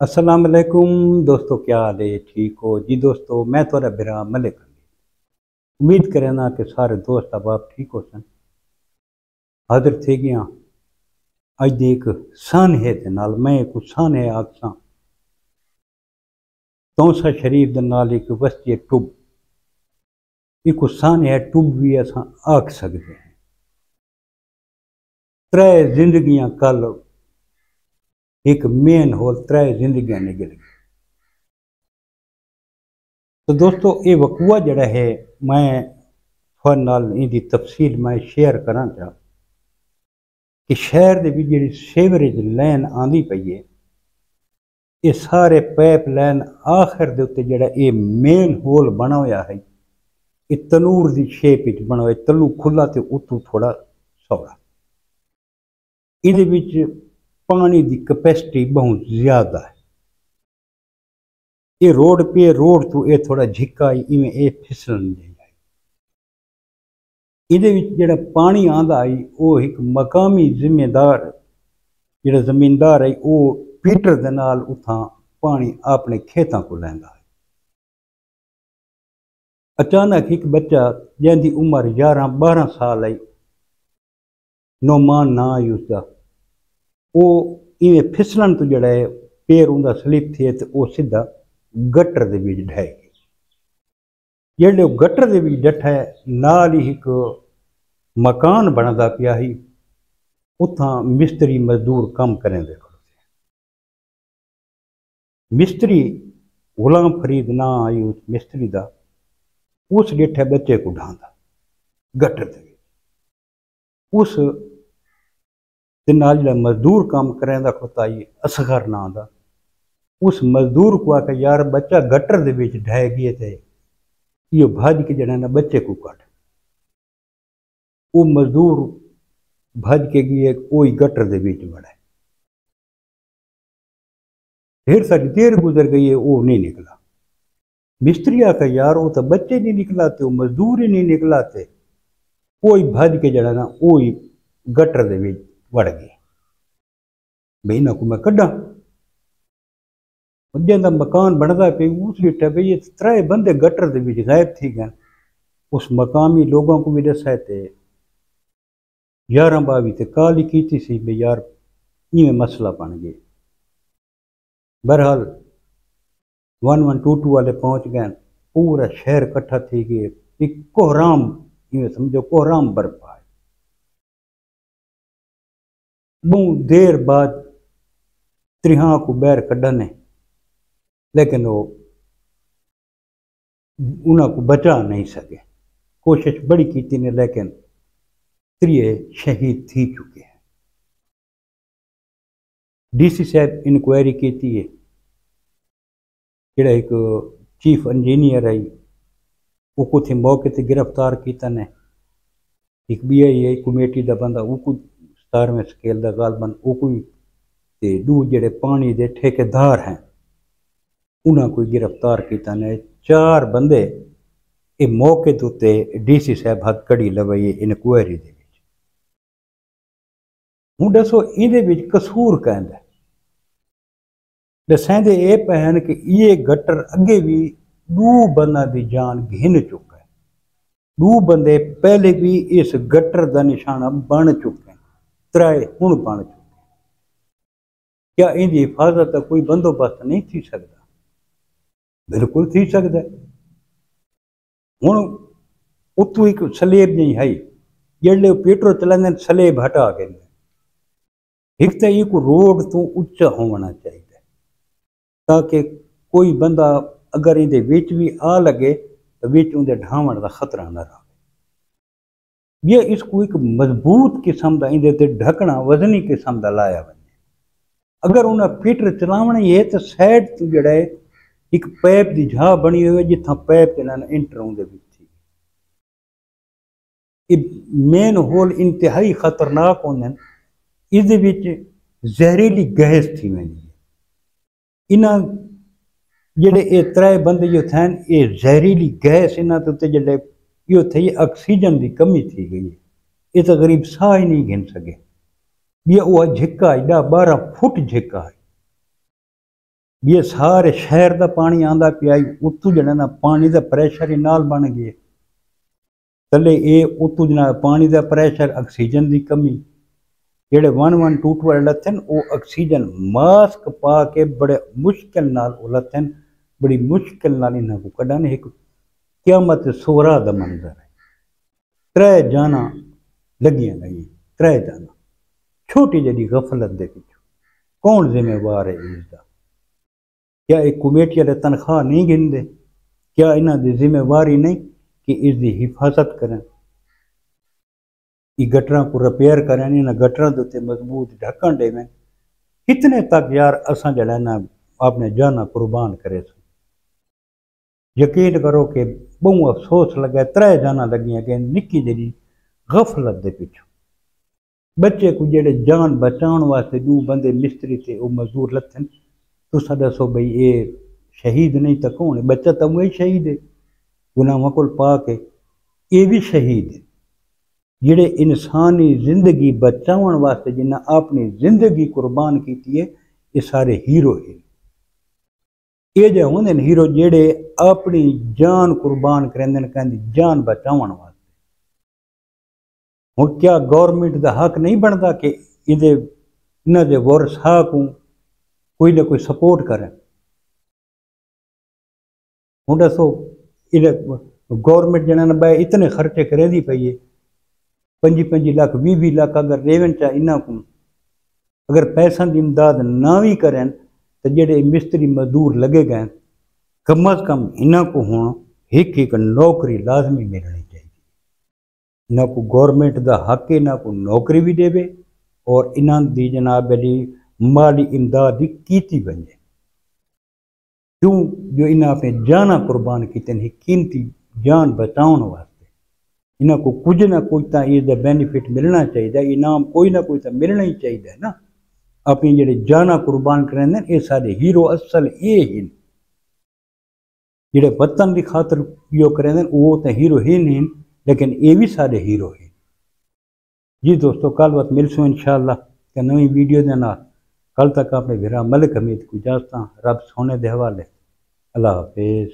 अस्सलाम वालेकुम दोस्तों, क्या हाल है? ठीक हो जी दोस्तों? मैं थोड़ा बिरा मलिक उम्मीद करें ना कि सारे दोस्त अब ठीक हो सन। हाजिर थे गया अज दी एक सानहे दे नाल। मैं एक सानहे आखसा तौसा शरीफ दे नाल एक वस्ती टुब, एक सानहे टुब भी असां आख सकते हैं। त्रै जिंदगियां कल एक मेन होल त्रै जिंदगियां निकल गई। तो दोस्तों ये वकूआ जड़ा है, मैं थोड़े नाल इहदी तफसील मैं शेयर करा चाह कि शहर दे विच जिहड़ी सीवरेज लाइन आंदी पई है, ये सारे पाइप लाइन आखिर दे उत्ते जिहड़ा ये मेन होल बना होया है, ये तनूर दी शेप विच बना होया। तलू खुला ते उत्तों थोड़ा सौड़ा। इहदे विच पानी दी कैपेसिटी बहुत ज़्यादा है। ये रोड पे रोड तो ये थोड़ा झिक्का इवें ये फिसलन नहीं आई। इहदे विच जिहड़ा पानी आंदा आई वो एक मकामी जिम्मेदार जिहड़ा जमींदार है वो पीटर दे नाल उथां पानी अपने खेतों को लैंदा है। अचानक एक बच्चा जिंदी उम्र 11-12 साल आई, नोमान ना आई उसका, वो इवें फिसलन तो जड़ा है पैर उनका स्लिप थे तो वो सीधा गटर दे विच ढह गई। जेल्ले वो गटर दे विच डठा है, नाल ही एक मकान बनदा पिया ही, उथां मिस्त्री मजदूर कम करें दे। मिस्त्री गुलाम फरीद ना आई उस मिस्त्री दा, उस डिठे बच्चे को ढांदा गटर दे विच। उस दे नाल जिहड़ा मजदूर काम करें दा खताई असगर नां दा, उस मजदूर को आके यार बच्चा गटर दे विच ढह गए थे, यो भज के जड़ा ना बच्चे को कट। वो मजदूर भज के गए, कोई गटर दे विच वड़े। ढेर सारी देर गुजर गई है, वो नहीं निकला। मिस्त्री आका यार वो तो बच्चे नहीं निकलाते, वो मजदूर ही नहीं निकलाते, कोई भज के जड़ा ना वो ही गटर दे विच वड़ गए। भाई इन्हां को मैं कड्डा। जिंदा मकान बनता पे उस डिठा भाई ये त्रै बंदे गटर दे विच गायब थी गए। उस मकामी लोगों को भी दसा थे, 11-22 ते कॉल की सी भी यार इवें मसला बन गया। बहरहाल 1122 वाले पहुंच गए, पूरा शहर इकट्ठा थी गए, एक कोहराम इवें समझो कोहराम बर्पा है। बहुत देर बाद त्रिहां को बैर कड्ढन है, लेकिन वो उन्होंने को बचा नहीं सके। कोशिश बड़ी की ने, लेकिन त्रिये शहीद थी चुके हैं। डीसी साहब इंक्वायरी की है, जोड़ा एक चीफ इंजीनियर आई वो थे मौके पर गिरफ्तार किया ने। एक BIA कमेटी का बंदा वो 17वें स्केल का गालबन वो कोई, दू जेडे पानी के ठेकेदार हैं उन्होंने कोई गिरफ्तार किया ने। 4 बंदे ये मौके के उत्ते DC साहब हथ कड़ी लवाई इनक्वायरी दे विच। हुण दसो इहदे विच कसूर कहंदा दसेंदे ये पैन कि ये गटर अगे भी 2 बंदा की जान घिन चुका है। 2 बंदे पहले भी इस गटर का निशाना बन चुके हैं, 3 हुण बन चुके। क्या इनकी हिफाजत का कोई बंदोबस्त नहीं थी सकता? बिल्कुल थी सकता है। हुण उत्तों एक सलेब नहीं है, जेडे पेट्रोल चलाते सलेब हटा के एक तो एक रोड तो उच्चा होना चाहिए ताकि कोई बंदा अगर इहदे विच भी आ लगे तो विच उहदे ढावण का खतरा न रहे। ये इसको एक मजबूत किस्म का इहदे ते ढकना वजनी किस्म का लाया वने। अगर उन्हें फिटर चलावना ही है तो साइड तो जड़ा है एक पैप की झाह बनी हुई है जिथा पैप के नाल इंटर उहदे विच थी। मेन होल इंतहाई खतरनाक होंदे, इसदे विच जहरीली गैस थी वेंदी है। इन्हां जेडे ये 3 बंदे जो थे ये जहरीली गैस इन्हां ते उत्ते जेडे यो थे ऑक्सीजन की कमी थी गई है। ये तो गरीब साह ही नहीं गिन सके। ये वो झिक्का है 10-12 फुट झिक्का है। ये सारे शहर का पानी आंदा पिया उत्तू जड़ा ना पानी का प्रैशर ही नाल बन गए थले ये उत्तू जना पानी का प्रैशर ऑक्सीजन की कमी जेडे 112 वाले लथन वो ऑक्सीजन मास्क पा के बड़े मुश्किल नाल वो लथन बड़ी मुश्किल नाल इन्हों को कढ़न एक क़यामत सोरा का मंजर है त्रै जाना लगियां गई त्रै जाना छोटी जी गफलत के पिछू कौन जिम्मेवार है इसका क्या एक कमेटी वाले तनख्वाह नहीं गिनते क्या इन्हों की जिम्मेवारी नहीं कि इसकी हिफाजत करें गटरों को रिपेयर करें इन गटरों के उत्ते मजबूत ढक्कन देवें कितने तक यार असा जड़ा ना अपने जाना कुर्बान करे यकीन करो कि बहु अफसोस लगे त्रै जाना लगियां कि निक्की जी गफलत के पिछू बच्चे को जेडे जान बचाने वास्ते दो बंदे मिस्त्री थे वो मजदूर लथन तुसा दसो बई ये शहीद नहीं तो कौन है बच्चा तो वही शहीद है गुनाहों को पा के ये भी शहीद है जेडे इंसानी जिंदगी बचाने वास्ते जिन्हें अपनी जिंदगी कुर्बान की है ये सारे हीरो है ये जो होंगे हीरो जेडे अपनी जान कुर्बान करेंदे कहंदी जान बचाने वास्ते हुण क्या गवर्नमेंट का हक नहीं बनता कि इन्हें वारसा को कोई ना कोई सपोर्ट करें हुण दसो गवर्नमेंट जना ना इतने खर्चे करे दी पई है 25 लाख 20 लाख अगर रेवन चा इन्हों को अगर पैसा की इमदाद ना भी करें तो जेडे मिस्त्री मजदूर लगे गए कम अज कम इन्हों को हूँ एक नौकरी लाजमी मिलनी चाहिए इन्हों को गवर्नमेंट का हक इन्हों को नौकरी भी देवे और इन्हों की जनाब जी माली इमदाद भी की बने क्यों जो इन्हें अपने जाना कुर्बान किए कीमती जान बचाने वास्ते इन्हों को कुछ ना कुछ तो इसका बेनीफिट मिलना चाहिए इनाम कोई ना कोई तो मिलना ही चाहिए ना अपनी जेडे जाना कुर्बान करेंगे ये सारे हीरो असल ये हैं जेडे वतन की खातर यो करेंगे वो तो हीरो ही नहीं लेकिन ये भी सारे हीरो हैं जी दोस्तों कल बात मिलसूँ इंशाअल्लाह नवी वीडियो के नाल कल तक अपने वीरा मलिक हमीद को इजाजत रब सोने के हवाले अल्लाह हाफिज।